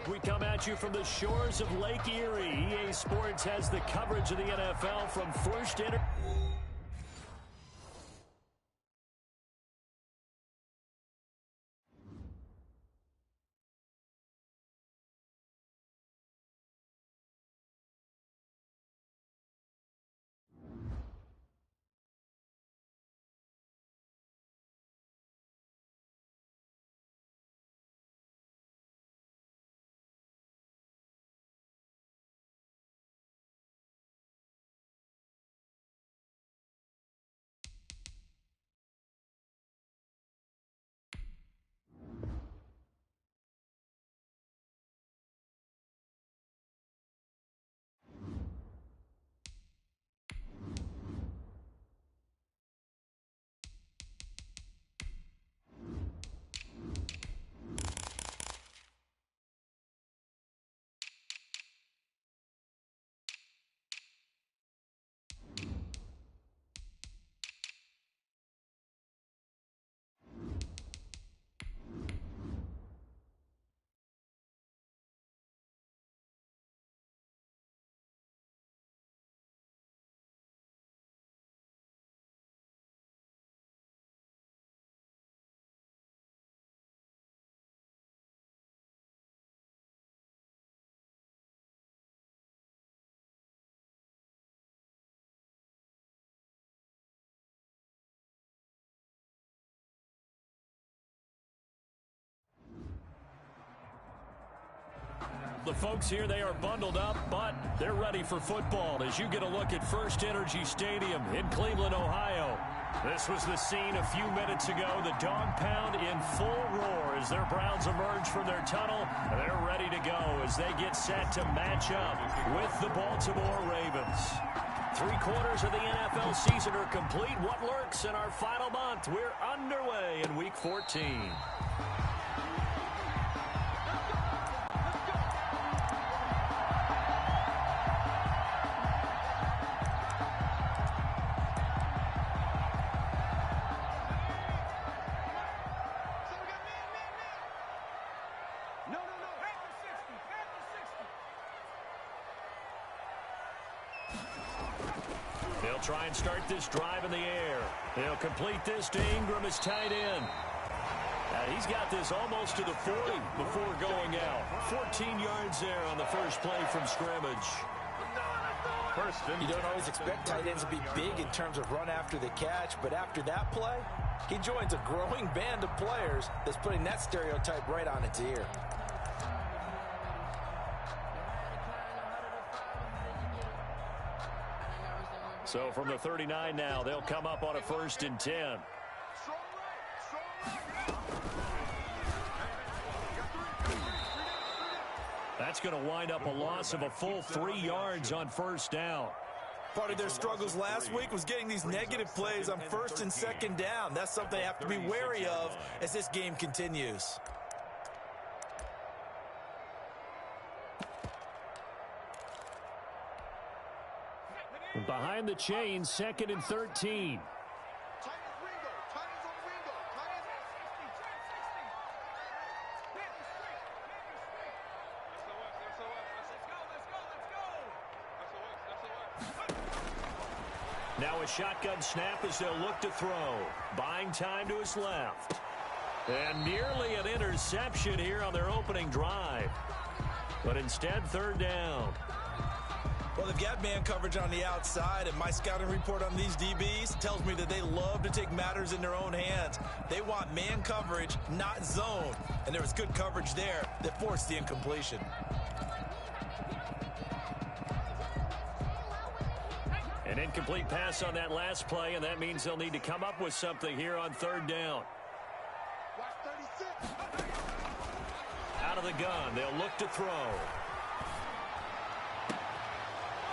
We come at you from the shores of Lake Erie. EA Sports has the coverage of the NFL from First Inter. The folks here, they are bundled up, but they're ready for football as you get a look at First Energy Stadium in Cleveland, Ohio. This was the scene a few minutes ago. The dog pound in full roar as their Browns emerge from their tunnel. They're ready to go as they get set to match up with the Baltimore Ravens. 3/4 of the NFL season are complete. What lurks in our final month? We're underway in Week 14. They'll try and start this drive in the air. They'll complete this to Ingram as tight end. He's got this almost to the 40 before going out. 14 yards there on the first play from scrimmage. You don't always expect tight ends to be big in terms of run after the catch, but after that play, he joins a growing band of players that's putting that stereotype right on its ear. So from the 39 now, they'll come up on a 1st and 10. That's going to wind up a loss of a full 3 yards on 1st down. Part of their struggles last week was getting these negative plays on 1st and 2nd down. That's something they have to be wary of as this game continues. Behind the chains, 2nd and 13. Now a shotgun snap as they'll look to throw. Buying time to his left. And nearly an interception here on their opening drive. But instead, 3rd down. Well, they've got man coverage on the outside, and my scouting report on these DBs tells me that they love to take matters in their own hands. They want man coverage, not zone. And there was good coverage there that forced the incompletion. An incomplete pass on that last play, and that means they'll need to come up with something here on 3rd down. Out of the gun, they'll look to throw.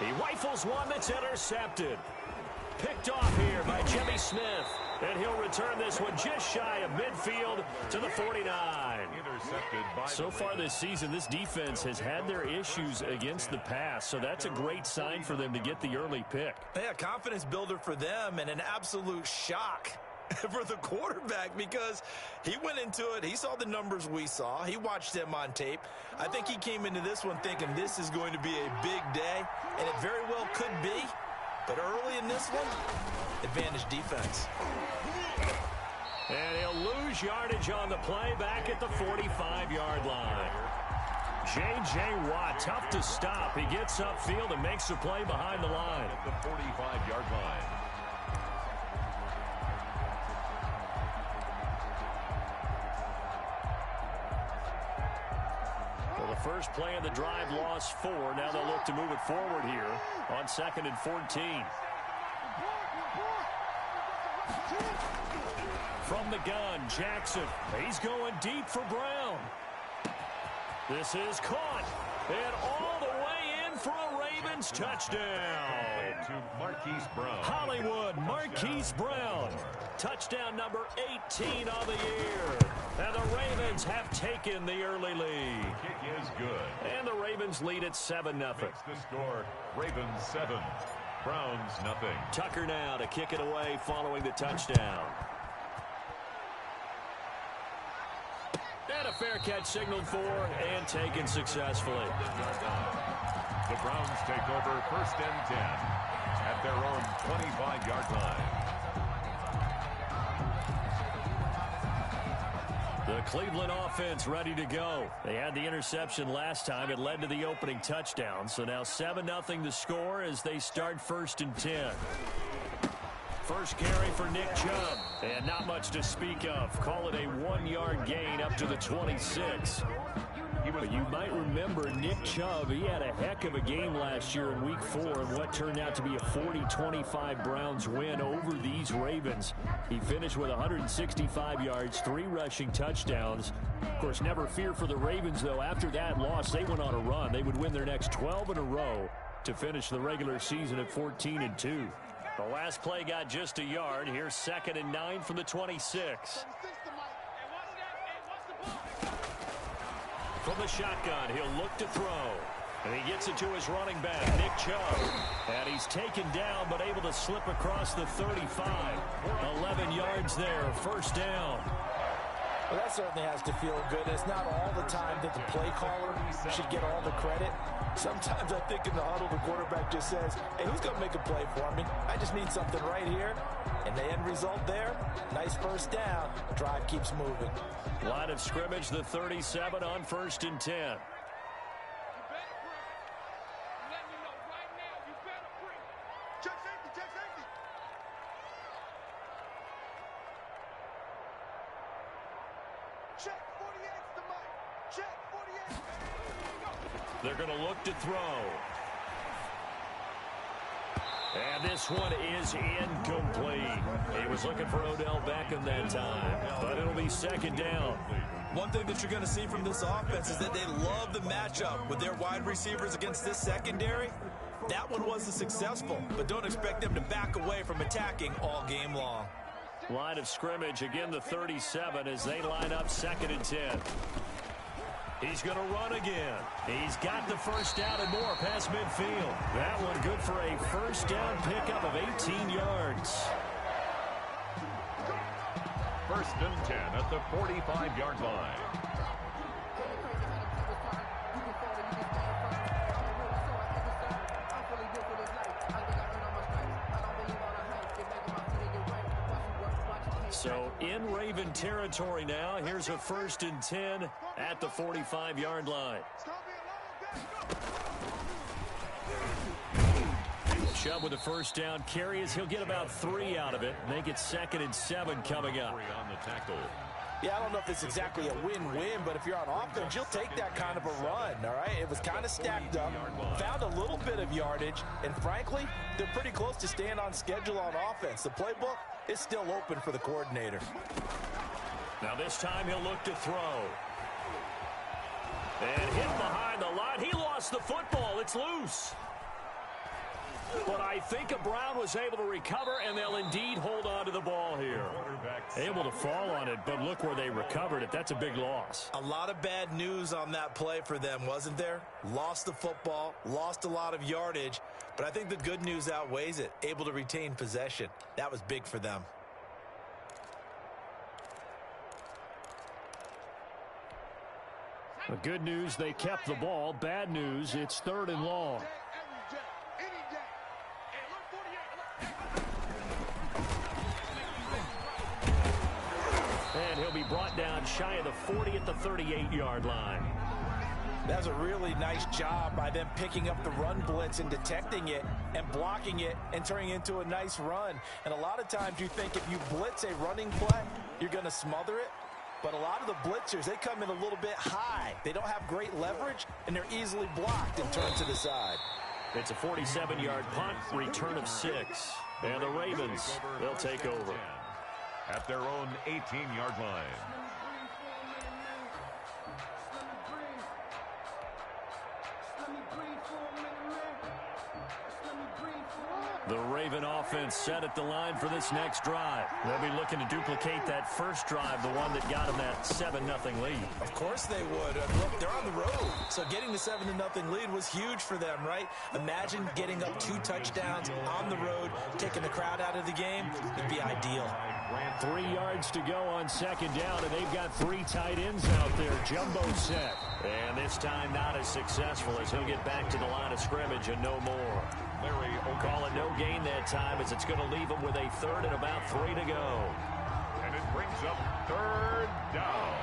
He rifles one that's intercepted. Picked off here by Jimmy Smith. And he'll return this one just shy of midfield to the 49. So far this season, this defense has had their issues against the pass. So that's a great sign for them to get the early pick. Yeah, confidence builder for them and an absolute shock for the quarterback because he went into it. He saw the numbers we saw. He watched them on tape. I think he came into this one thinking this is going to be a big day, and it very well could be. But early in this one, advantage defense. And he'll lose yardage on the play back at the 45-yard line. J.J. Watt, tough to stop. He gets upfield and makes the play behind the line. At the 45-yard line. Well, the first play of the drive lost 4. Now they'll look to move it forward here on 2nd and 14. From the gun, Jackson. He's going deep for Brown. This is caught. And all the way in for a Ravens touchdown. To Marquise Brown. Hollywood, Marquise Brown. Touchdown number 18 on the year. And the Ravens have taken the early lead. Kick is good. And the Ravens lead at 7-0. Makes the score Ravens 7, Browns nothing. Tucker now to kick it away following the touchdown. And a fair catch signaled for and taken successfully. The Browns take over 1st and 10 at their own 25-yard line. The Cleveland offense ready to go. They had the interception last time. It led to the opening touchdown. So now 7-0 the score as they start 1st and 10. First carry for Nick Chubb. And not much to speak of. Call it a 1-yard gain up to the 26. But you might remember Nick Chubb, he had a heck of a game last year in Week 4 in what turned out to be a 40-25 Browns win over these Ravens. He finished with 165 yards, 3 rushing touchdowns. Of course, never fear for the Ravens, though. After that loss, they went on a run. They would win their next 12 in a row to finish the regular season at 14-2. The last play got just a yard. Here's 2nd and 9 from the 26. From the shotgun, he'll look to throw. And he gets it to his running back, Nick Chubb. And he's taken down, but able to slip across the 35. 11 yards there, 1st down. Well, that certainly has to feel good. It's not all the time that the play caller should get all the credit. Sometimes I think in the huddle, the quarterback just says, hey, who's going to make a play for me? I just need something right here. And the end result there, nice 1st down. Drive keeps moving. Line of scrimmage, the 37 on 1st and 10. They're going to look to throw. And this one is incomplete. He was looking for Odell Beckham that time, but it'll be 2nd down. One thing that you're going to see from this offense is that they love the matchup with their wide receivers against this secondary. That one wasn't successful, but don't expect them to back away from attacking all game long. Line of scrimmage, again the 37 as they line up 2nd and 10. He's going to run again. He's got the 1st down and more past midfield. That one good for a 1st down pickup of 18 yards. 1st and 10 at the 45-yard line. So in Raven territory now. Here's a 1st and 10 at the 45-yard line. Chubb with a 1st down carry as he'll get about 3 out of it. Make it 2nd and 7 coming up. On the tackle. Yeah, I don't know if it's exactly a win-win, but if you're on offense, you'll take that kind of a run, all right? It was kind of stacked up, found a little bit of yardage, and frankly, they're pretty close to staying on schedule on offense. The playbook is still open for the coordinator. Now this time he'll look to throw. And hit behind the line. He lost the football. It's loose. But I think Brown was able to recover, and they'll indeed hold on to the ball here. Able to fall on it, but look where they recovered it. That's a big loss. A lot of bad news on that play for them, wasn't there? Lost the football, lost a lot of yardage, but I think the good news outweighs it. Able to retain possession. That was big for them. But good news, they kept the ball. Bad news, it's 3rd and long. And he'll be brought down shy of the 40 at the 38-yard line. That's a really nice job by them picking up the run blitz and detecting it and blocking it and turning it into a nice run. And a lot of times you think if you blitz a running play, you're going to smother it. But a lot of the blitzers, they come in a little bit high. They don't have great leverage, and they're easily blocked and turned to the side. It's a 47-yard punt, return of 6. And the Ravens, they'll take over. At their own 18-yard line. The Raven offense set at the line for this next drive. They'll be looking to duplicate that first drive, the one that got them that 7-0 lead. Of course they would. Look, they're on the road. So getting the 7-0 lead was huge for them, right? Imagine getting up 2 touchdowns on the road, taking the crowd out of the game. It'd be ideal. 3 yards to go on 2nd down, and they've got 3 tight ends out there. Jumbo set. And this time not as successful as he'll get back to the line of scrimmage and no more. Larry Call it no gain that time as it's going to leave him with a 3rd and about 3 to go. And it brings up 3rd down.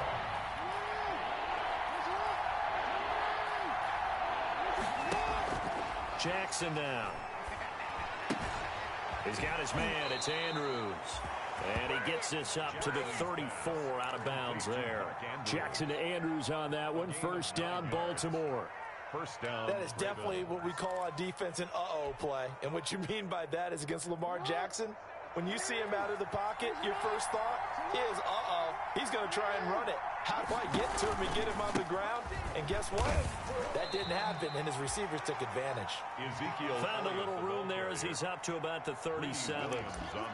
Jackson now. He's got his man. It's Andrews. And he gets this up to the 34 out of bounds there. Jackson to Andrews on that one. 1st down, Baltimore. 1st down. That is definitely what we call on defense an uh-oh play. And what you mean by that is against Lamar Jackson, when you see him out of the pocket, your first thought is, uh-oh, he's going to try and run it. How do I get to him and get him on the ground? And guess what? That didn't happen, and his receivers took advantage. Ezekiel found a little room there as he's up to about the 37. On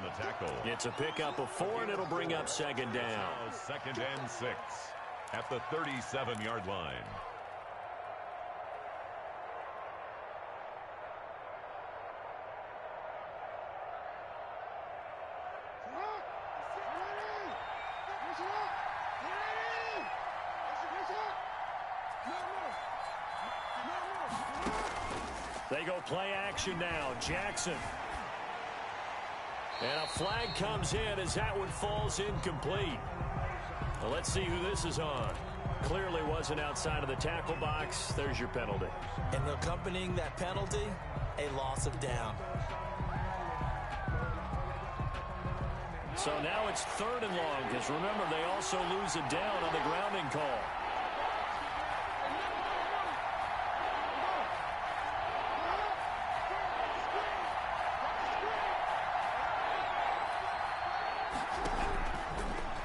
the tackle. It's a pickup of 4, and it'll bring up 2nd down. 2nd and 6 at the 37-yard line. They go play action now. Jackson. And a flag comes in as that one falls incomplete. Well, let's see who this is on. Clearly wasn't outside of the tackle box. There's your penalty. And accompanying that penalty, a loss of down. So now it's 3rd and long, because remember, they also lose a down on the grounding call.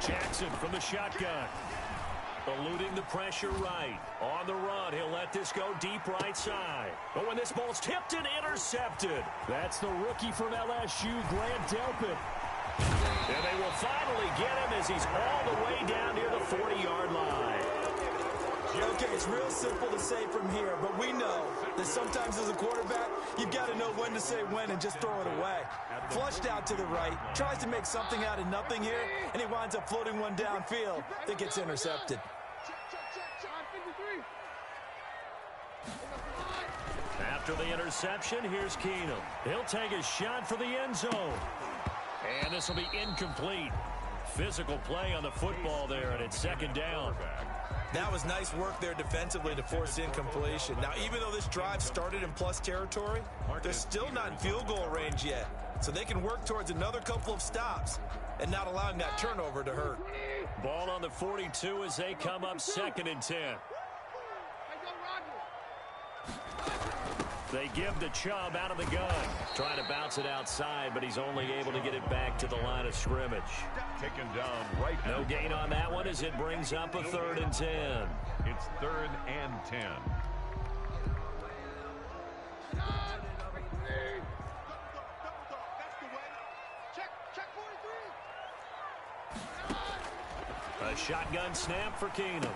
Jackson from the shotgun. Eluding the pressure right. On the run, he'll let this go deep right side. But when this ball's tipped and intercepted. That's the rookie from LSU, Grant Delpit. And they will finally get him as he's all the way down near the 40-yard line. Okay, it's real simple to say from here, but we know that sometimes as a quarterback, you've got to know when to say when and just throw it away. Flushed out to the right, tries to make something out of nothing here, and he winds up floating one downfield that gets intercepted. After the interception, here's Keenum. He'll take a shot for the end zone. And this will be incomplete. Physical play on the football there, and it's 2nd down. That was nice work there defensively to force incompletion. Now, even though this drive started in plus territory, they're still not in field goal range yet. So they can work towards another couple of stops and not allowing that turnover to hurt. Ball on the 42 as they come up 2nd and 10. They give the Chubb out of the gun. Trying to bounce it outside, but he's only able to get it back to the line of scrimmage. Taken down right. No gain on that one as it brings up a 3rd and 10. It's 3rd and 10. A shotgun snap for Keenum.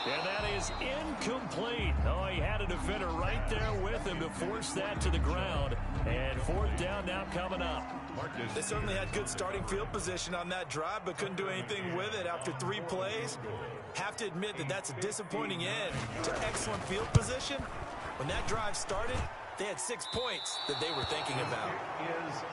And that is incomplete. Oh, he had a defender right there with him to force that to the ground. And 4th down now coming up. They certainly had good starting field position on that drive, but couldn't do anything with it after 3 plays. Have to admit that that's a disappointing end to excellent field position. When that drive started, they had 6 points that they were thinking about.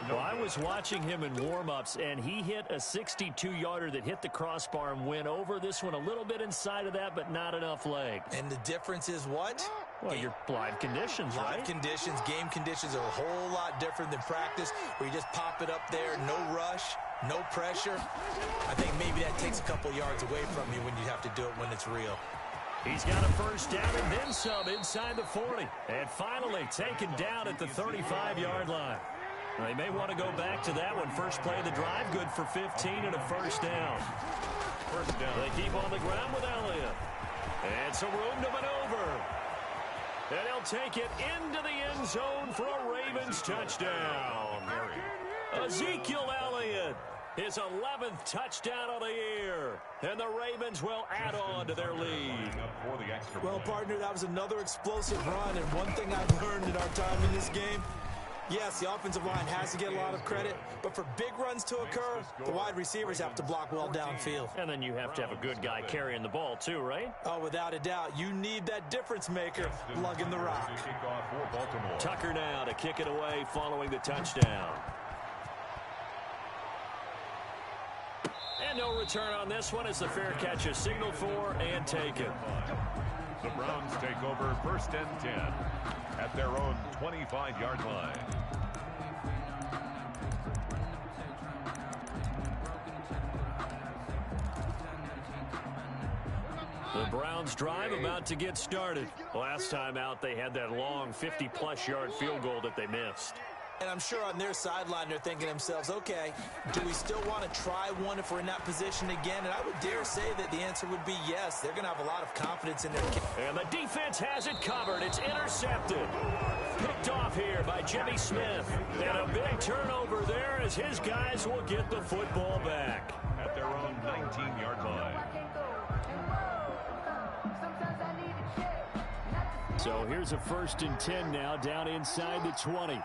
Well, I was watching him in warm-ups, and he hit a 62-yarder that hit the crossbar and went over. This one a little bit inside of that, but not enough leg. And the difference is what? Well, your live conditions, right? Live conditions, game conditions are a whole lot different than practice, where you just pop it up there, no rush, no pressure. I think maybe that takes a couple yards away from you when you have to do it when it's real. He's got a first down and then some inside the 40. And finally taken down at the 35-yard line. They may want to go back to that one. First play of the drive, good for 15 and a first down. First down. They keep on the ground with Elliott. And some room to maneuver. And he'll take it into the end zone for a Ravens touchdown. Ezekiel Elliott, his 11th touchdown of the year. And the Ravens will add on to their lead. Well, partner, that was another explosive run. And one thing I've learned in our time in this game, yes, the offensive line has to get a lot of credit, but for big runs to occur, the wide receivers have to block well downfield. And then you have to have a good guy carrying the ball too, right? Oh, without a doubt. You need that difference maker lugging the rock. Tucker now to kick it away following the touchdown. And no return on this one as the fair catch is signaled for and taken. The Browns take over first and 10 at their own 25-yard line. The Browns drive about to get started. Last time out, they had that long 50-plus yard field goal that they missed. And I'm sure on their sideline they're thinking to themselves, okay, do we still want to try one if we're in that position again? And I would dare say that the answer would be yes. They're going to have a lot of confidence in their kick. And the defense has it covered. It's intercepted. Picked off here by Jimmy Smith. And a big turnover there as his guys will get the football back. At their own 19-yard line. So here's a first and 10 now down inside the 20.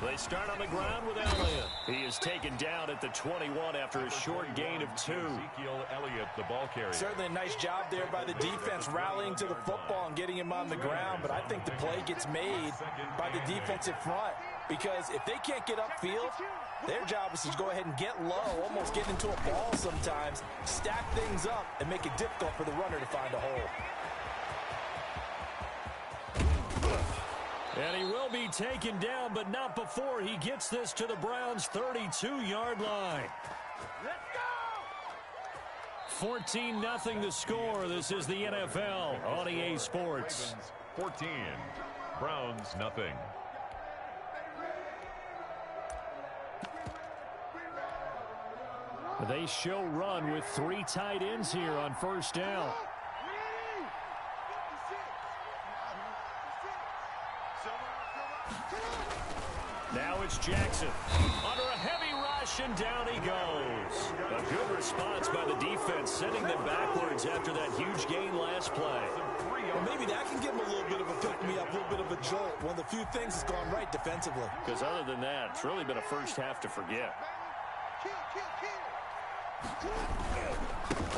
They start on the ground with Elliott. He is taken down at the 21 after a short gain of 2. Ezekiel Elliott, the ball carrier. Certainly a nice job there by the defense rallying to the football and getting him on the ground. But I think the play gets made by the defensive front. Because if they can't get upfield, their job is to go ahead and get low, almost get into a ball sometimes, stack things up, and make it difficult for the runner to find a hole. And he will be taken down, but not before he gets this to the Browns' 32-yard line. Let's go! 14-0 the score. This is the NFL on EA Sports. 14, Browns nothing. They show run with 3 tight ends here on first down. Now it's Jackson under a heavy rush, and down he goes. A good response by the defense, sending them backwards after that huge gain last play. Well, maybe that can give them a little bit of a pick-me-up, a little bit of a jolt. One of the few things that's gone right defensively. Because other than that, it's really been a first half to forget.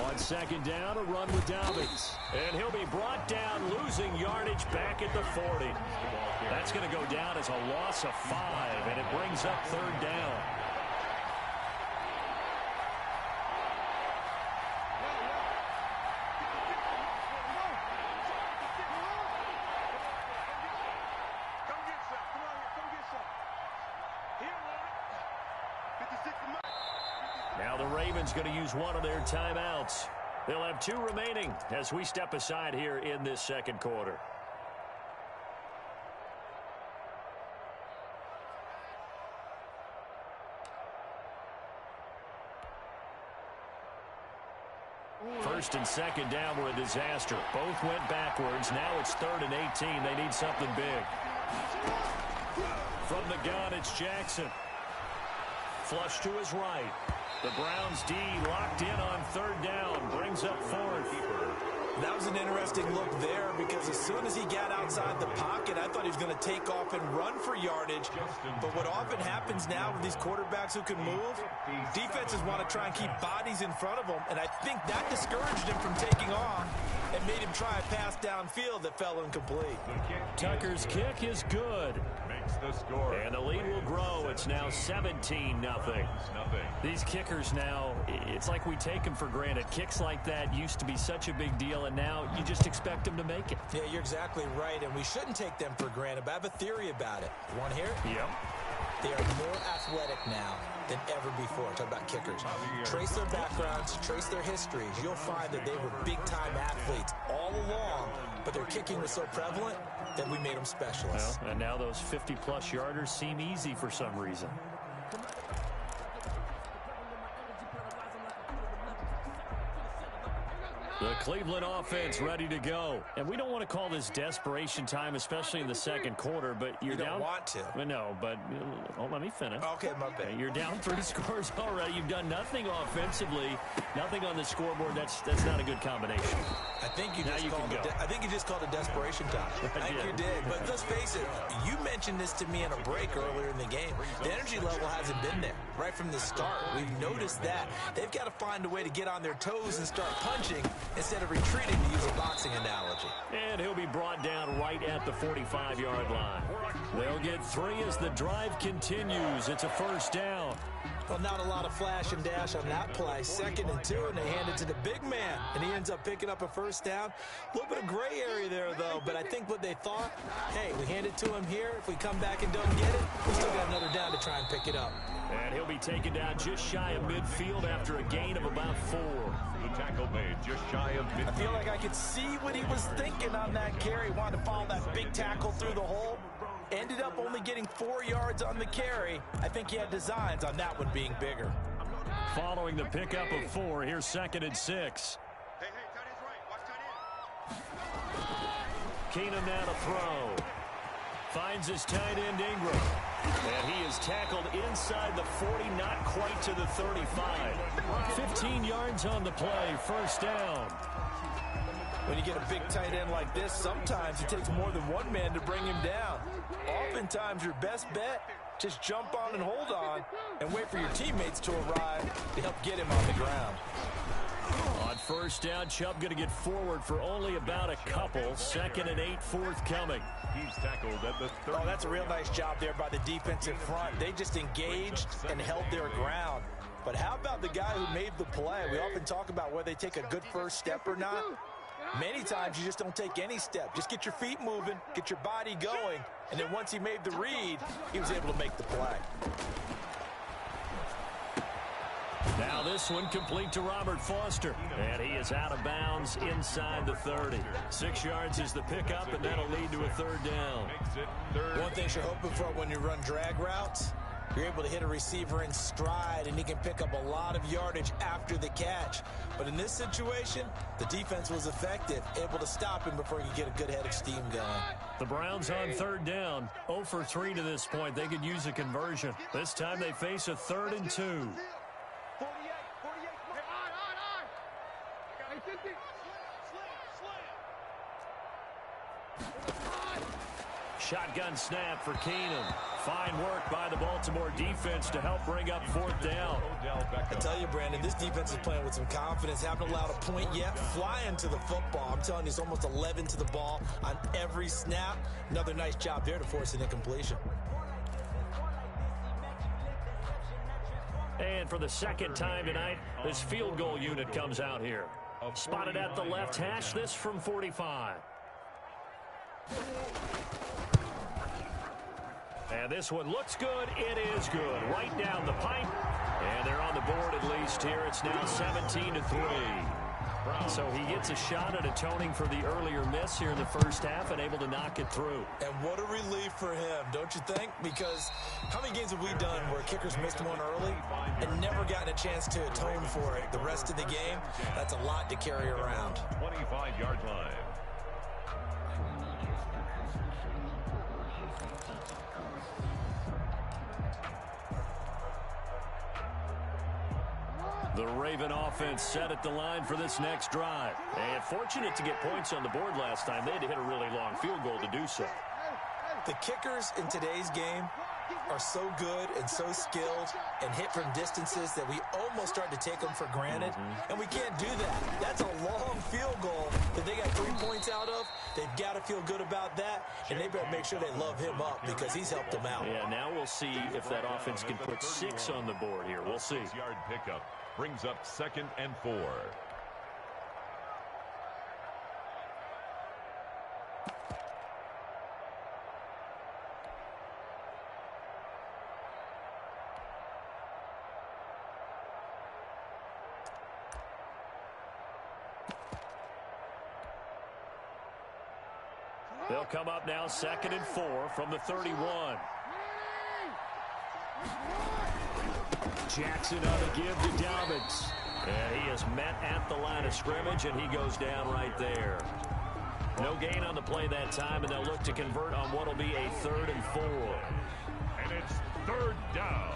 On second down, a run with Dobbins. And he'll be brought down, losing yardage back at the 40. That's going to go down as a loss of 5, and it brings up third down. Now the Ravens going to use one of their timeouts. They'll have 2 remaining as we step aside here in this second quarter. First and second down were a disaster. Both went backwards. Now it's 3rd and 18. They need something big. From the gun, it's Jackson. Flush to his right. The Browns D locked in on third down. Brings up 4th. That was an interesting look there because as soon as he got outside the pocket, I thought he was going to take off and run for yardage. But what often happens now with these quarterbacks who can move, defenses want to try and keep bodies in front of them, and I think that discouraged him from taking off and made him try a pass downfield that fell incomplete. Tucker's kick is good. Makes the score. And the lead will grow. It's now 17-0. These kickers now, it's like we take them for granted. Kicks like that used to be such a big deal, and now you just expect them to make it. Yeah, you're exactly right, and we shouldn't take them for granted, but I have a theory about it. You want to hear it? Yep. They are more athletic now than ever before. Talk about kickers. Trace their backgrounds, trace their histories. You'll find that they were big-time athletes all along, but their kicking was so prevalent that we made them specialists. Well, and now those 50-plus yarders seem easy for some reason. The Cleveland offense ready to go. And we don't want to call this desperation time, especially in the second quarter, but you're down. You don't want to. No, but let me finish. Okay, my bad. You're down 3 scores already. You've done nothing offensively, nothing on the scoreboard. That's not a good combination. I think you just called it desperation time. I think you did. But let's face it, you mentioned this to me in a break earlier in the game. The energy level hasn't been there right from the start. We've noticed that. They've got to find a way to get on their toes and start punching instead of retreating, to use a boxing analogy. And he'll be brought down right at the 45-yard line. They'll get 3 as the drive continues. It's a first down. Well, not a lot of flash and dash on that play. 2nd and 2, and they hand it to the big man, and he ends up picking up a first down. A little bit of gray area there, though, but I think what they thought, hey, we hand it to him here. If we come back and don't get it, we still got another down to try and pick it up. And he'll be taken down just shy of midfield after a gain of about 4. The tackle made just shy of midfield. I feel like I could see what he was thinking on that carry. Wanted to follow that big tackle through the hole. Ended up only getting 4 yards on the carry. I think he had designs on that one being bigger. Following the pickup of 4, here's 2nd and 6. Hey, tight end's right. Watch tight end. Keenum now to throw. Finds his tight end Ingram. And he is tackled inside the 40, not quite to the 35. 15 yards on the play, first down. When you get a big tight end like this, sometimes it takes more than one man to bring him down. Oftentimes, your best bet, just jump on and hold on and wait for your teammates to arrive to help get him on the ground. On first down, Chubb going to get forward for only about a couple. 2nd and 8 forthcoming. He's tackled at the 30. Oh, that's a real nice job there by the defensive front. They just engaged and held their ground. But how about the guy who made the play? We often talk about whether they take a good first step or not. Many times you just don't take any step. Just get your feet moving, get your body going, and then once he made the read, he was able to make the play. Now this one complete to Robert Foster. And he is out of bounds inside the 30. 6 yards is the pickup, and that'll lead to a 3rd down. Makes it 3rd. One thing you're hoping for when you run drag routes, you're able to hit a receiver in stride, and he can pick up a lot of yardage after the catch. But in this situation, the defense was effective, able to stop him before he could get a good head of steam going. The Browns on 3rd down. 0 for 3 to this point. They could use a conversion. This time they face a 3rd and 2. Shotgun snap for Keenum. Fine work by the Baltimore defense to help bring up 4th down. I tell you, Brandon, this defense is playing with some confidence. Haven't allowed a point yet. Flying to the football. I'm telling you, it's almost 11 to the ball on every snap. Another nice job there to force an incompletion. And for the 2nd time tonight, this field goal unit comes out here. Spotted at the left hash, this from 45. And this one looks good. It is good. Right down the pipe. And they're on the board at least here. It's now 17 to 3. So he gets a shot at atoning for the earlier miss here in the first half and able to knock it through. And what a relief for him, don't you think? Because how many games have we done where kickers missed one early and never gotten a chance to atone for it the rest of the game? That's a lot to carry around. 25-yard line. The Raven offense set at the line for this next drive. And fortunate to get points on the board last time. They had to hit a really long field goal to do so. The kickers in today's game are so good and so skilled and hit from distances that we almost start to take them for granted. And we can't do that. That's a long field goal that they got 3 points out of. They've got to feel good about that, and they better make sure they love him up because he's helped them out. Yeah, now we'll see if that offense can put 6 on the board here. We'll see. 6-yard pickup brings up 2nd and 4. They'll come up now 2nd and 4 from the 31. Jackson on the give to Dobbins. And he is met at the line of scrimmage, and he goes down right there. No gain on the play that time, and they'll look to convert on what will be a 3rd and 4. And it's 3rd down.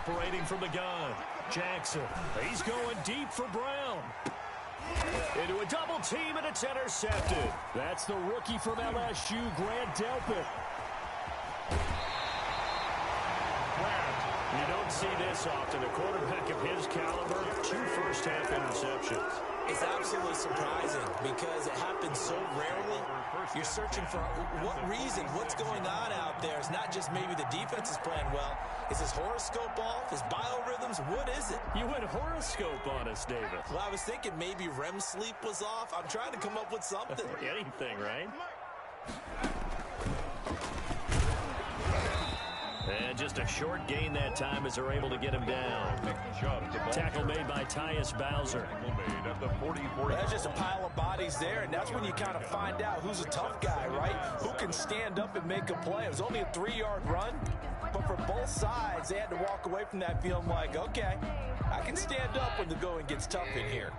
Operating from the gun, Jackson. He's going deep for Brown. Into a double team, and it's intercepted. That's the rookie from LSU, Grant Delpit. You don't see this often. A quarterback of his caliber, 2 first-half interceptions. It's absolutely surprising because it happens so rarely. You're searching for what reason, what's going on out there. It's not just maybe the defense is playing well. Is his horoscope off? His biorhythms? What is it? You went horoscope on us, David. Well, I was thinking maybe REM sleep was off. I'm trying to come up with something. Anything, right? And just a short gain that time as they're able to get him down. Tackle made by Tyus Bowser. At the 44. That's just a pile of bodies there, and that's when you kind of find out who's a tough guy, right? Who can stand up and make a play. It was only a 3-yard run, but for both sides, they had to walk away from that feeling like, okay, I can stand up when the going gets tough in here.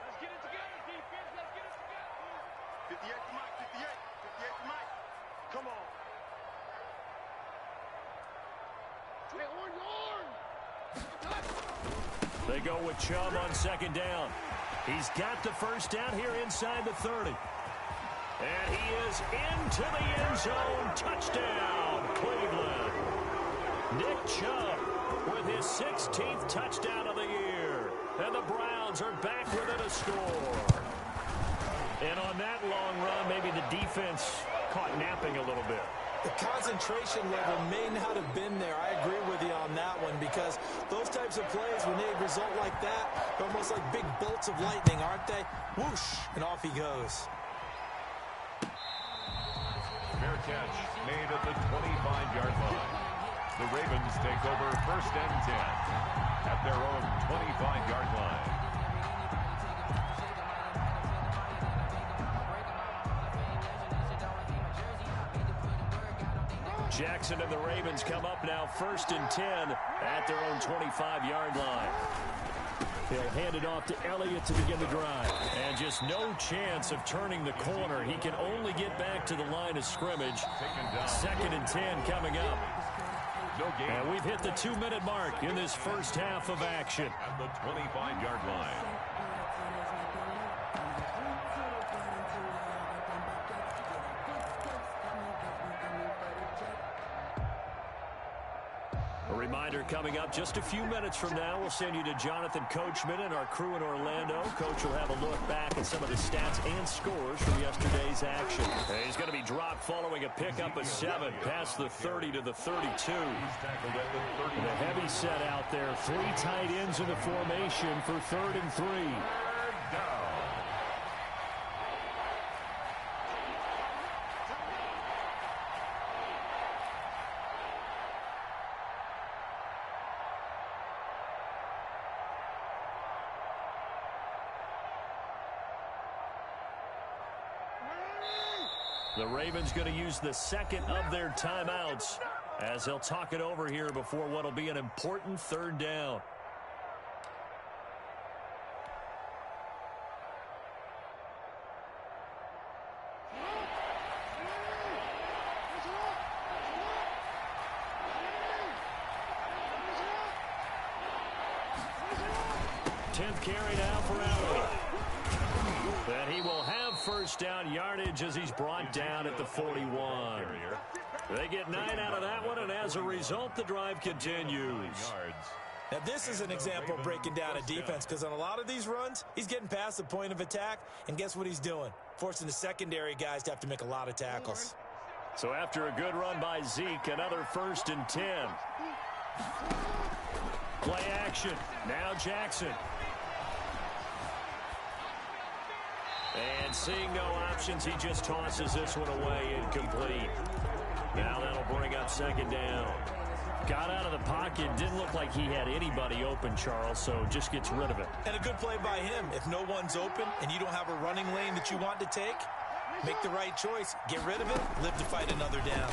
Let's get it together, defense. Let's get it together. 58 to Mike. 58 to Mike. Come on. They go with Chubb on 2nd down. He's got the first down here inside the 30. And he is into the end zone. Touchdown, Cleveland. Nick Chubb with his 16th touchdown of the year. And the Browns are back within a score. And on that long run, maybe the defense caught napping a little bit. The concentration level may not have been there. I agree with you on that one because those types of plays, when they result like that, they're almost like big bolts of lightning, aren't they? Whoosh, and off he goes. Fair catch made at the 25-yard line. The Ravens take over 1st and 10 at their own 25-yard line. Jackson and the Ravens come up now 1st and 10 at their own 25-yard line. They'll hand it off to Elliott to begin the drive. And just no chance of turning the corner. He can only get back to the line of scrimmage. 2nd and 10 coming up. And we've hit the 2-minute mark in this first half of action. At the 25-yard line. A reminder coming up just a few minutes from now, we'll send you to Jonathan Coachman and our crew in Orlando. Coach will have a look back at some of the stats and scores from yesterday's action. He's going to be dropped following a pickup of 7 past the 30 to the 32. And a heavy set out there. 3 tight ends in the formation for 3rd and 3. The Ravens going to use the second of their timeouts as they'll talk it over here before what will be an important third down. Carry now for Allen. And he will have first down yardage as he's brought down at the 41. They get 9 out of that one, and as a result, the drive continues. Now, this is an example of breaking down a defense, because on a lot of these runs, he's getting past the point of attack, and guess what he's doing? Forcing the secondary guys to have to make a lot of tackles. So after a good run by Zeke, another 1st and 10. Play action. Now Jackson. And seeing no options, he just tosses this one away, incomplete. Now that'll bring up 2nd down. Got out of the pocket, didn't look like he had anybody open, Charles, so just gets rid of it. And a good play by him. If no one's open and you don't have a running lane that you want to take, make the right choice. Get rid of it, live to fight another down.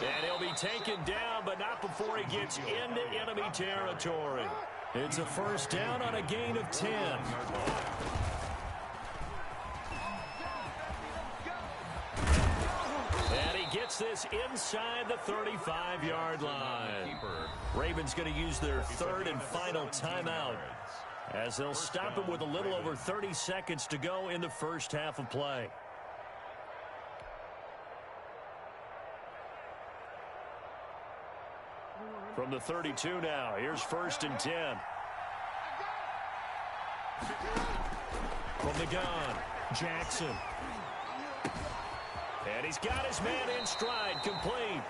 And he'll be taken down, but not before he gets into enemy territory. It's a 1st down on a gain of 10. And he gets this inside the 35-yard line. Ravens going to use their 3rd and final timeout as they'll stop him with a little over 30 seconds to go in the first half of play. From the 32 now, here's 1st and 10. From the gun, Jackson. And he's got his man in stride, complete.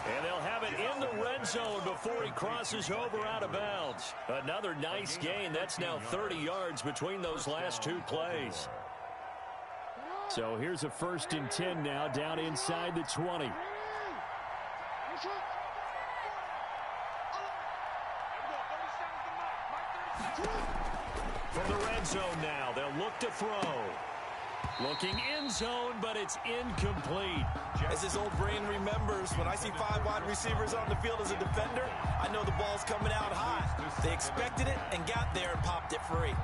And they'll have it in the red zone before he crosses over out of bounds. Another nice gain. That's now 30 yards between those last 2 plays. So here's a 1st and 10 now down inside the 20. From the red zone now, they'll look to throw. Looking end zone, but it's incomplete. As his old brain remembers, when I see 5 wide receivers on the field as a defender, I know the ball's coming out hot. They expected it and got there and popped it free.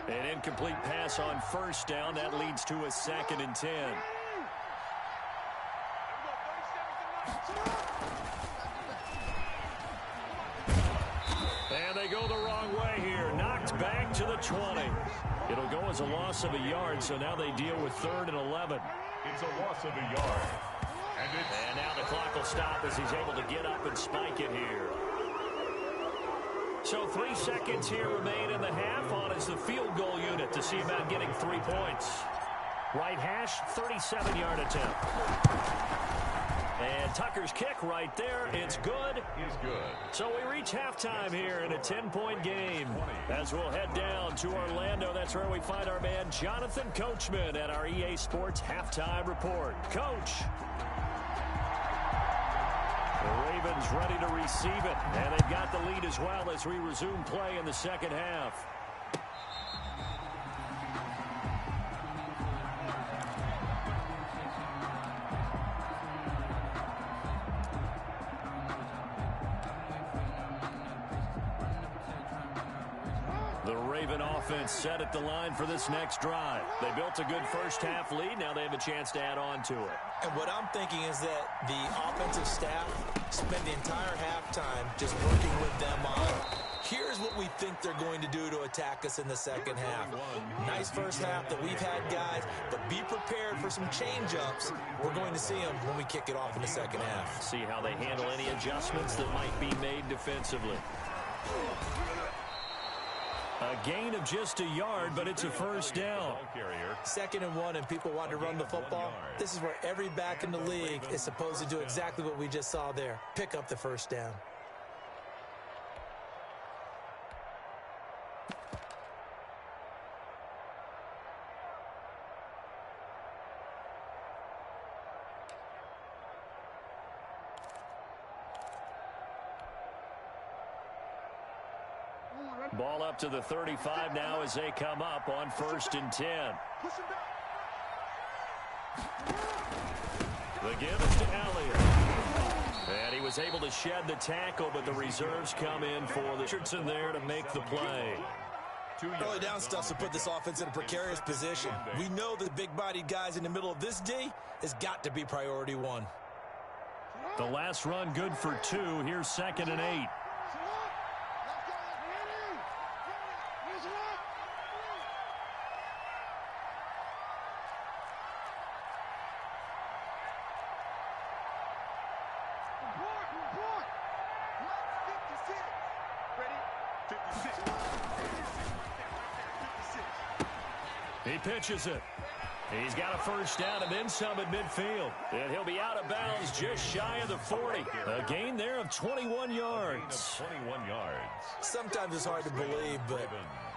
An incomplete pass on 1st down. That leads to a 2nd and 10. And they go the wrong way here. Knocked back to the 20. It'll go as a loss of a yard, so now they deal with 3rd and 11. It's a loss of a yard. And now the clock will stop as he's able to get up and spike it here. So 3 seconds here remain in the half. On is the field goal unit to see about getting 3 points. Right hash, 37-yard attempt. And Tucker's kick right there. It's good. Is good. So we reach halftime here in a 10-point game. As we'll head down to Orlando, that's where we find our man Jonathan Coachman at our EA Sports Halftime Report. Coach. The Ravens ready to receive it, and they've got the lead as well as we resume play in the second half. The Raven offense set at the line for this next drive. They built a good first half lead. Now they have a chance to add on to it. And what I'm thinking is that the offensive staff spend the entire halftime just working with them on, here's what we think they're going to do to attack us in the second half. Nice first half that we've had, guys, but be prepared for some change-ups. We're going to see them when we kick it off in the second half. See how they handle any adjustments that might be made defensively. A gain of just a yard, but it's a first down. 2nd and 1, and people want to run the football. This is where every back in the league is supposed to do exactly what we just saw there. Pick up the first down. Ball up to the 35 now as they come up on 1st and 10. The give is to Elliott. And he was able to shed the tackle, but the reserves come in for the Richardson there to make the play. Early down stuff to put this offense in a precarious position. We know the big-bodied guys in the middle of this D has got to be priority one. The last run good for 2. Here's 2nd and 8. He pitches it. He's got a first down and then some at midfield. And he'll be out of bounds just shy of the 40. A gain there of 21 yards. 21 yards. Sometimes it's hard to believe, but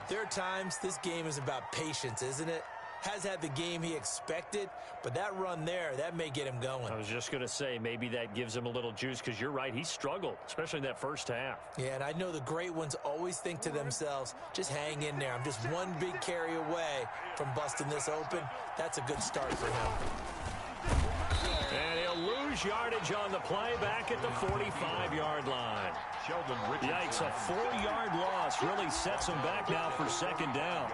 there are times this game is about patience, isn't it? Has had the game he expected, but that run there, that may get him going. I was just going to say, maybe that gives him a little juice, because you're right, he struggled, especially in that first half. Yeah, and I know the great ones always think to themselves, just hang in there. I'm just one big carry away from busting this open. That's a good start for him. And he'll lose yardage on the play back at the 45-yard line. Sheldon Richardson. Yikes, a 4-yard loss really sets him back now for 2nd down.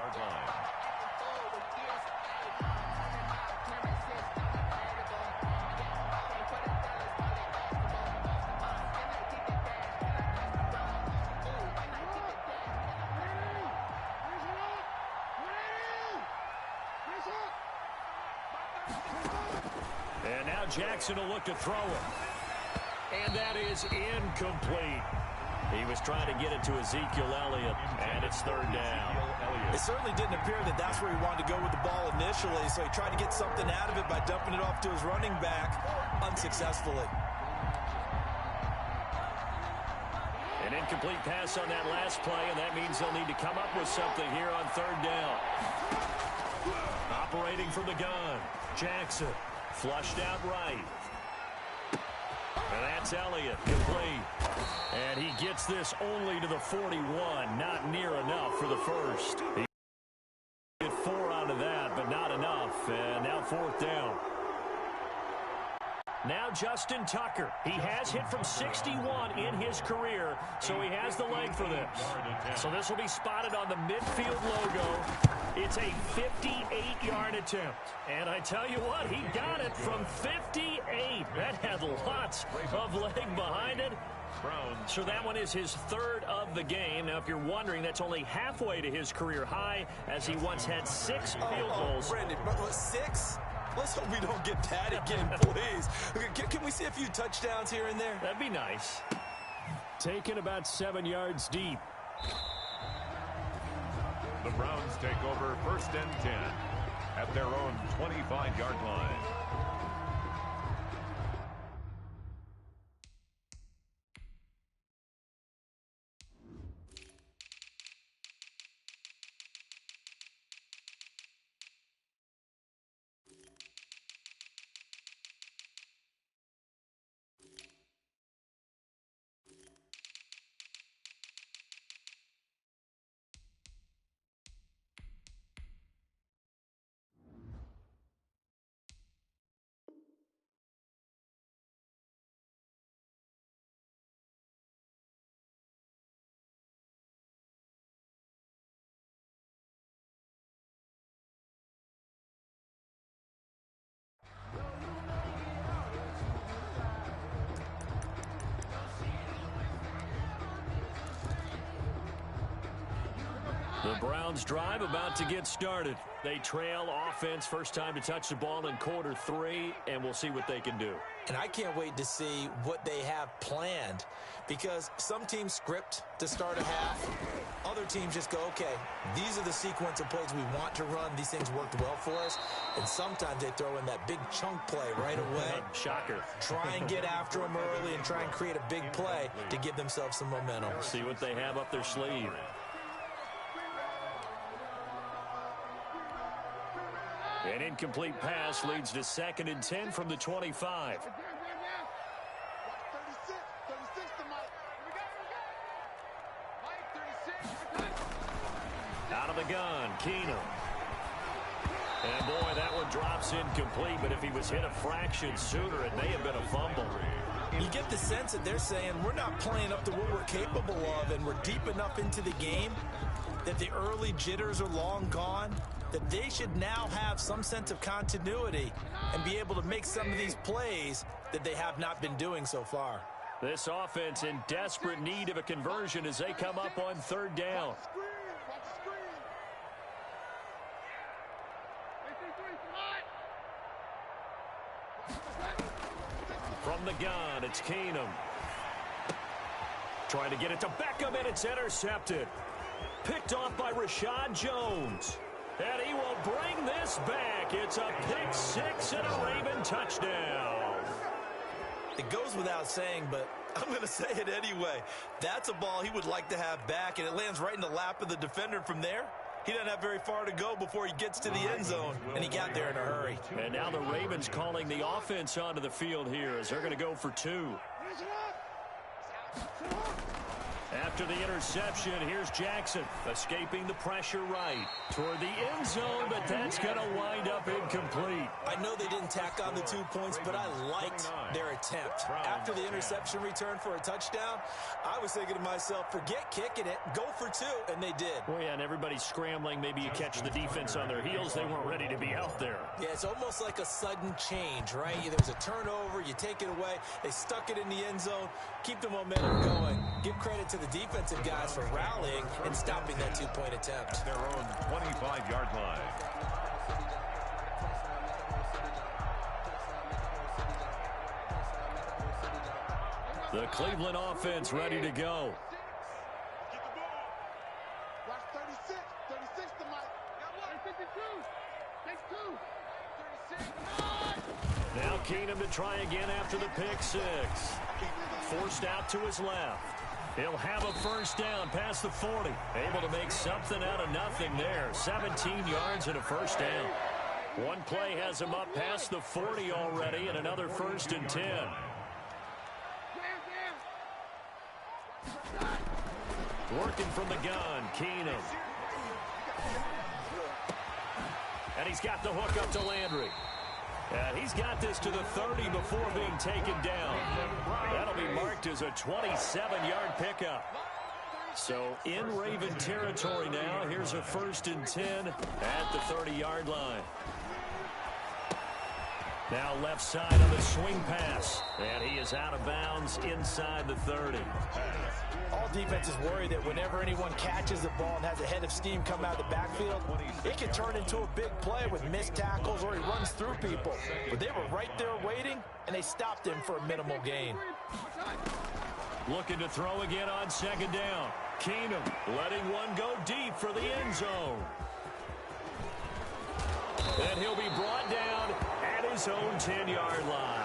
And now Jackson will look to throw it. And that is incomplete. He was trying to get it to Ezekiel Elliott, and it's 3rd down. It certainly didn't appear that that's where he wanted to go with the ball initially, so he tried to get something out of it by dumping it off to his running back unsuccessfully. An incomplete pass on that last play, and that means they'll need to come up with something here on 3rd down. Operating from the gun, Jackson. Flushed out right. And that's Elliott, complete. And he gets this only to the 41. Not near enough for the first. He get 4 out of that, but not enough. And now 4th down. Now Justin Tucker. He has hit from 61 in his career, so he has the leg for this. So this will be spotted on the midfield logo. It's a 58-yard attempt. And I tell you what, he got it from 58. That had lots of leg behind it. So that one is his 3rd of the game. Now, if you're wondering, that's only halfway to his career high, as he once had 6 field goals. Brandon, 6? Let's hope we don't get that again, please. Can we see a few touchdowns here and there? That'd be nice. Taken about 7 yards deep. The Browns take over 1st and 10 at their own 25-yard line. The Browns drive about to get started. They trail offense, first time to touch the ball in Q3, and we'll see what they can do. And I can't wait to see what they have planned, because some teams script to start a half. Other teams just go, okay, these are the sequence of plays we want to run. These things worked well for us. And sometimes they throw in that big chunk play right away. Shocker. Try and get after them early and try and create a big play to give themselves some momentum. See what they have up their sleeve. An incomplete pass leads to 2nd and 10 from the 25. 36 to Mike. Mike, 36. the gun, Keenum. And, boy, that one drops incomplete, but if he was hit a fraction sooner, it may have been a fumble. You get the sense that they're saying we're not playing up to what we're capable of, and we're deep enough into the game that the early jitters are long gone, that they should now have some sense of continuity and be able to make some of these plays that they have not been doing so far. This offense in desperate need of a conversion as they come up on third down. From the gun, it's Keenum. Trying to get it to Beckham, and it's intercepted. Picked off by Rashad Jones. And he will bring this back. It's a pick six and a Raven touchdown. It goes without saying, but I'm going to say it anyway. That's a ball he would like to have back, and it lands right in the lap of the defender from there. He doesn't have very far to go before he gets to the end zone, and he got there in a hurry. And now the Ravens calling the offense onto the field here as they're going to go for two. After the interception, here's Jackson escaping the pressure right toward the end zone, but that's going to wind up incomplete. I know they didn't tack on the 2 points, but I liked their attempt. After the interception return for a touchdown, I was thinking to myself, forget kicking it, go for two, and they did. Well, yeah, and everybody's scrambling. Maybe you catch the defense on their heels. They weren't ready to be out there. Yeah, it's almost like a sudden change, right? There's a turnover, you take it away, they stuck it in the end zone, keep the momentum going. Give credit to the defensive guys for rallying and stopping that 2-point attempt. Their own 25-yard line. The Cleveland offense ready to go. Get the ball. Watch 36. 36 to Mike. Got 52. Take two. 36. Now Keenum to try again after the pick six. Forced out to his left. He'll have a first down past the 40. Able to make something out of nothing there. 17 yards and a first down. One play has him up past the 40 already, and another 1st and 10. Working from the gun, Keenum. And he's got the hook up to Landry. And he's got this to the 30 before being taken down. That'll be marked as a 27-yard pickup. So in Raven territory now. Here's a 1st and 10 at the 30-yard line. Now left side on the swing pass. And he is out of bounds inside the 30. All defenses worry that whenever anyone catches the ball and has a head of steam come out of the backfield, it can turn into a big play with missed tackles or he runs through people. But they were right there waiting, and they stopped him for a minimal gain. Looking to throw again on 2nd down. Keenum letting one go deep for the end zone. And he'll be brought down at his own 10-yard line.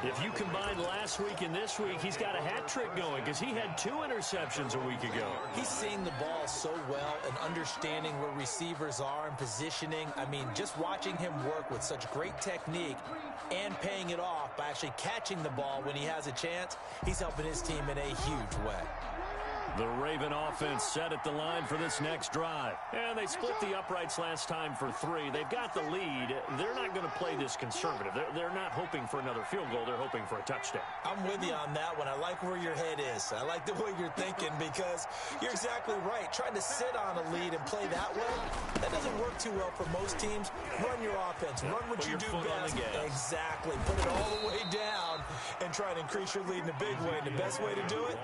If you combine last week and this week, he's got a hat trick going because he had 2 interceptions a week ago. He's seeing the ball so well and understanding where receivers are and positioning. I mean, just watching him work with such great technique and paying it off by actually catching the ball when he has a chance, he's helping his team in a huge way. The Raven offense set at the line for this next drive. And they split the uprights last time for 3. They've got the lead. They're not going to play this conservative. They're not hoping for another field goal. They're hoping for a touchdown. I'm with you on that one. I like where your head is. I like the way you're thinking because you're exactly right. Trying to sit on a lead and play that way, that doesn't work too well for most teams. Run your offense. Run what you do best. Exactly. Put it all the way down and try to increase your lead in a big way. And the best way to do it,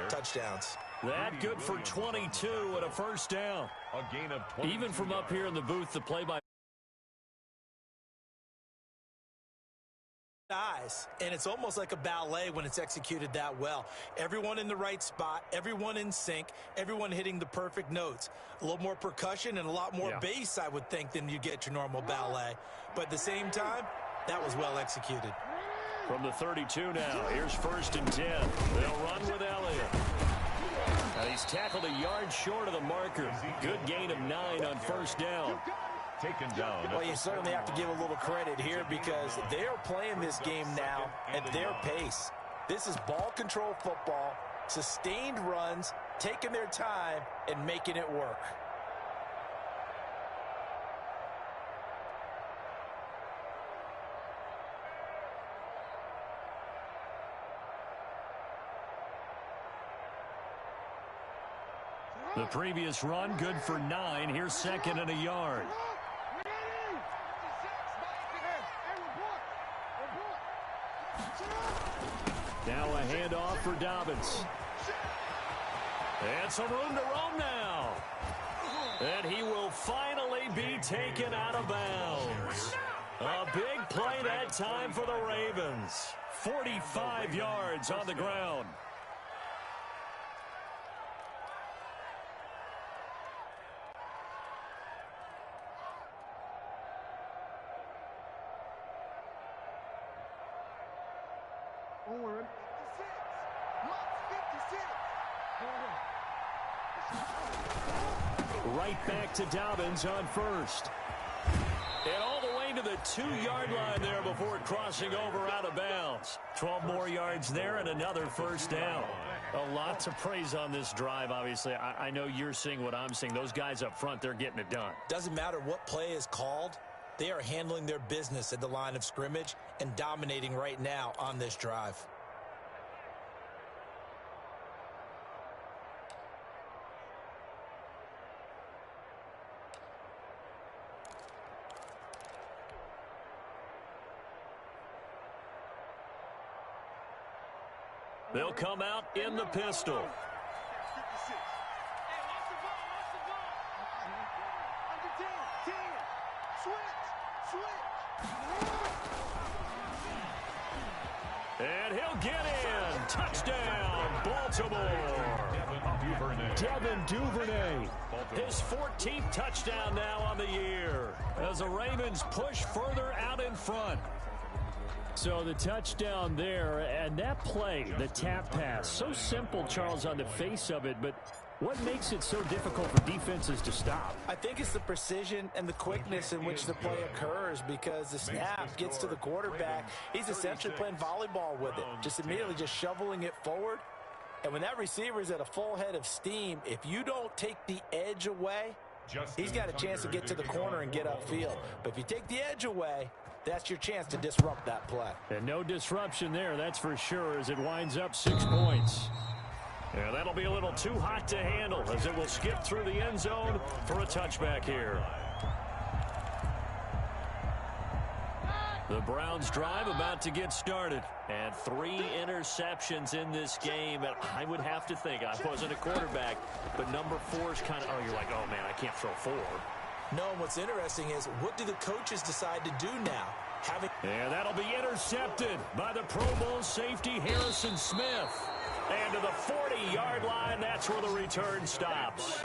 touchdowns. That good for 22 and a first down. A gain of 20. Even from up here in the booth, the play-by eyes, and it's almost like a ballet when it's executed that well. Everyone in the right spot, everyone in sync, everyone hitting the perfect notes. A little more percussion and a lot more bass, I would think, than you get your normal ballet. But at the same time, that was well executed. From the 32 now, here's 1st and 10. They'll run with Elliott. And he's tackled a yard short of the marker. Good gain of 9 on 1st down. Taken down. Well, you certainly have to give a little credit here because they're playing this game now at their pace. This is ball control football, sustained runs, taking their time, and making it work. The previous run, good for 9. Here's second and a yard. Now a handoff for Dobbins. And some room to roam now. And he will finally be taken out of bounds. A big play that time for the Ravens. 45 yards on the ground. Right back to Dobbins on first. And all the way to the 2-yard line there before crossing over out of bounds. 12 more yards there and another first down. A lot to praise on this drive, obviously. I know you're seeing what I'm seeing. Those guys up front, they're getting it done. Doesn't matter what play is called. They are handling their business at the line of scrimmage and dominating right now on this drive. They'll come out in the pistol. And he'll get in. Touchdown, Baltimore. Devin Duvernay. His 14th touchdown now on the year as the Ravens push further out in front. So the touchdown there, and that play, the tap pass, so simple, Charles, on the face of it, but what makes it so difficult for defenses to stop? I think it's the precision and the quickness in which the play occurs, because the snap gets to the quarterback. He's essentially playing volleyball with it, just immediately just shoveling it forward. And when that receiver is at a full head of steam, if you don't take the edge away, he's got a chance to get to the corner and get upfield. But if you take the edge away, that's your chance to disrupt that play. And no disruption there, that's for sure, as it winds up 6 points. Yeah, that'll be a little too hot to handle as it will skip through the end zone for a touchback here. The Browns drive about to get started. And 3 interceptions in this game. And I would have to think, I wasn't a quarterback, but number 4 is kind of, you're like, oh, man, I can't throw 4. No, and what's interesting is, what do the coaches decide to do now? And that'll be intercepted by the Pro Bowl safety Harrison Smith. And to the 40-yard line, that's where the return stops.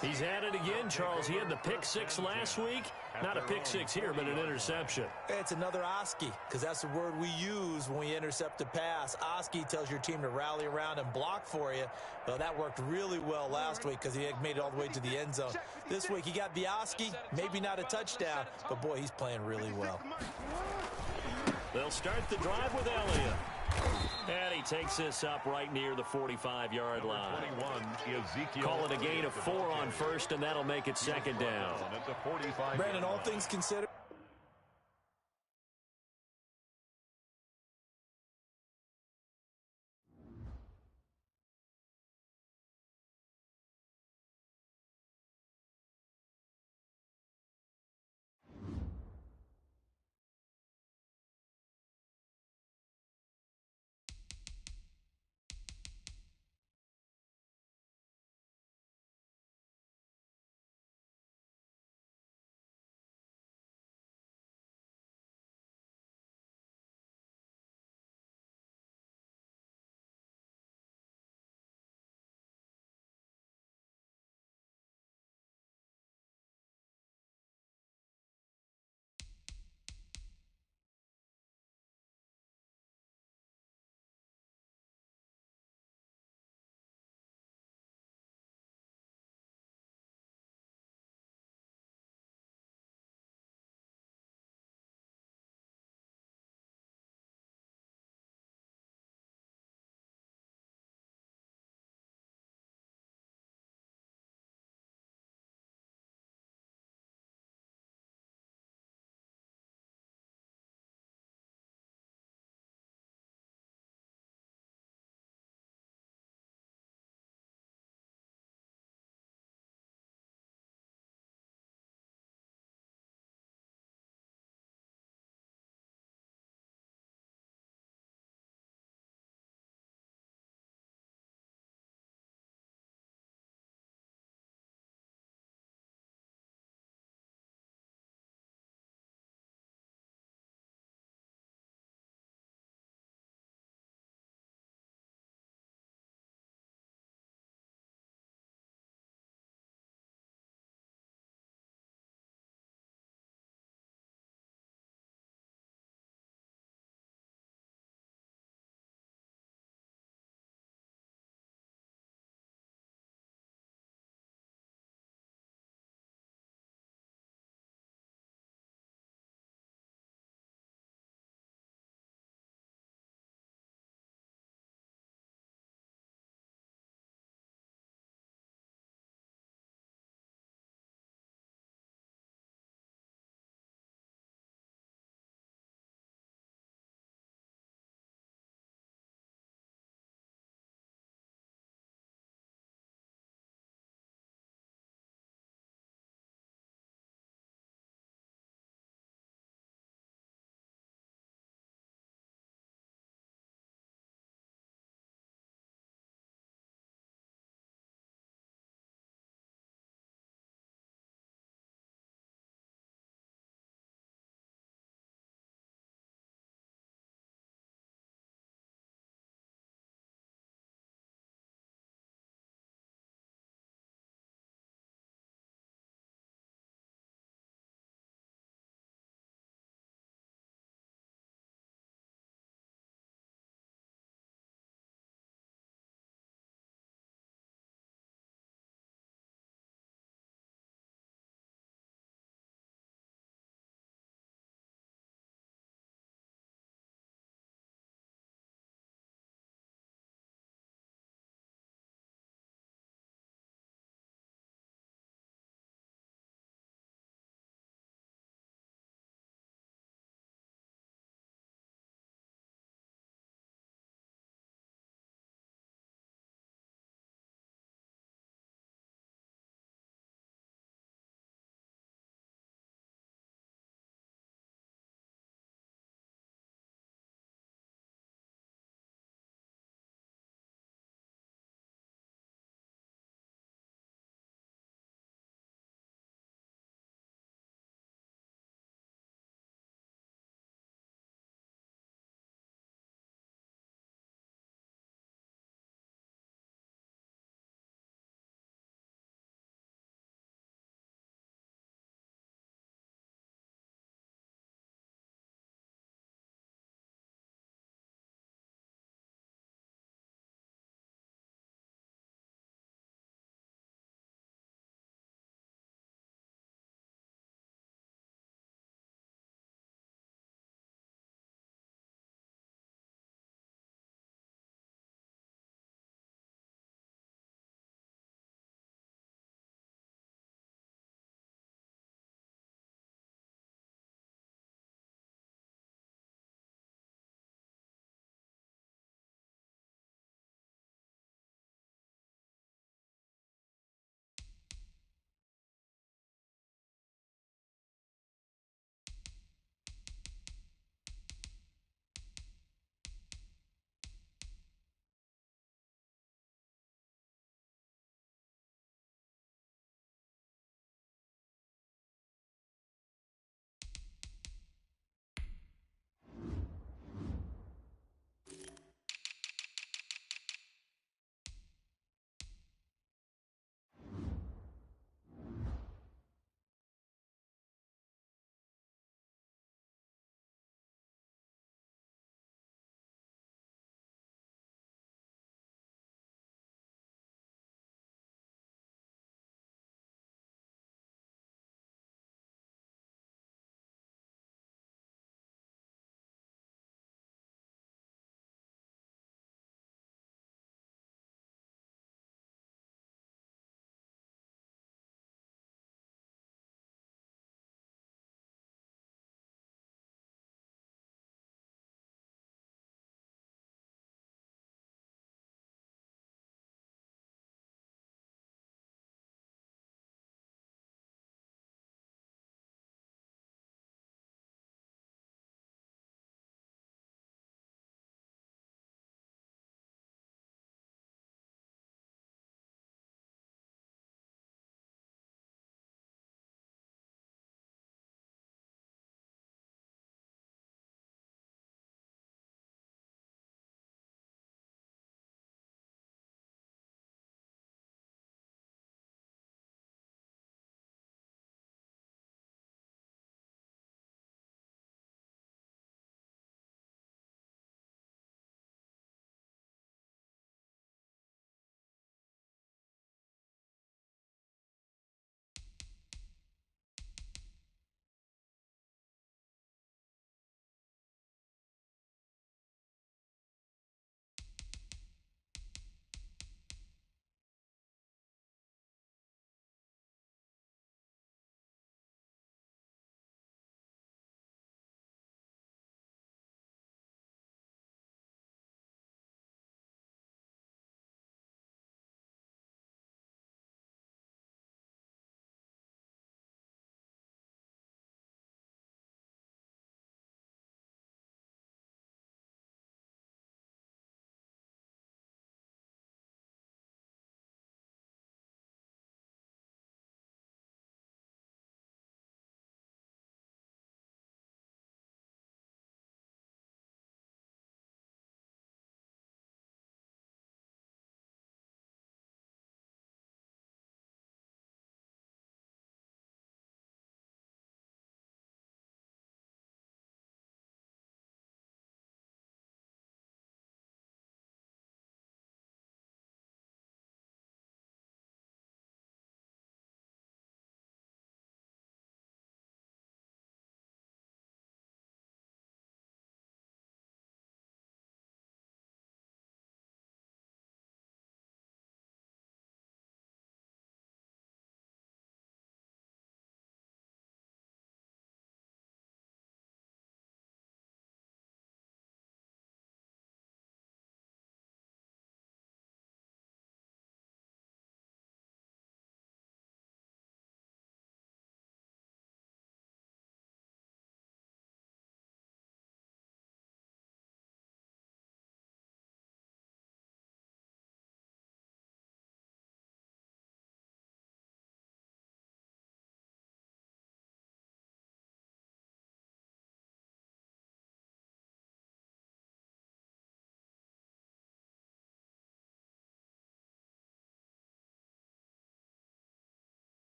He's had it again, Charles. He had the pick 6 last week. Not a pick 6 here, but an interception. It's another Oski, because that's the word we use when we intercept a pass. Oski tells your team to rally around and block for you. Well, that worked really well last week because he made it all the way to the end zone. This week he got the Oski, maybe not a touchdown, but boy, he's playing really well. They'll start the drive with Elliott. And he takes this up right near the 45-yard line. Call it a gain of 4 on first, and that'll make it second down. Brandon, all things considered,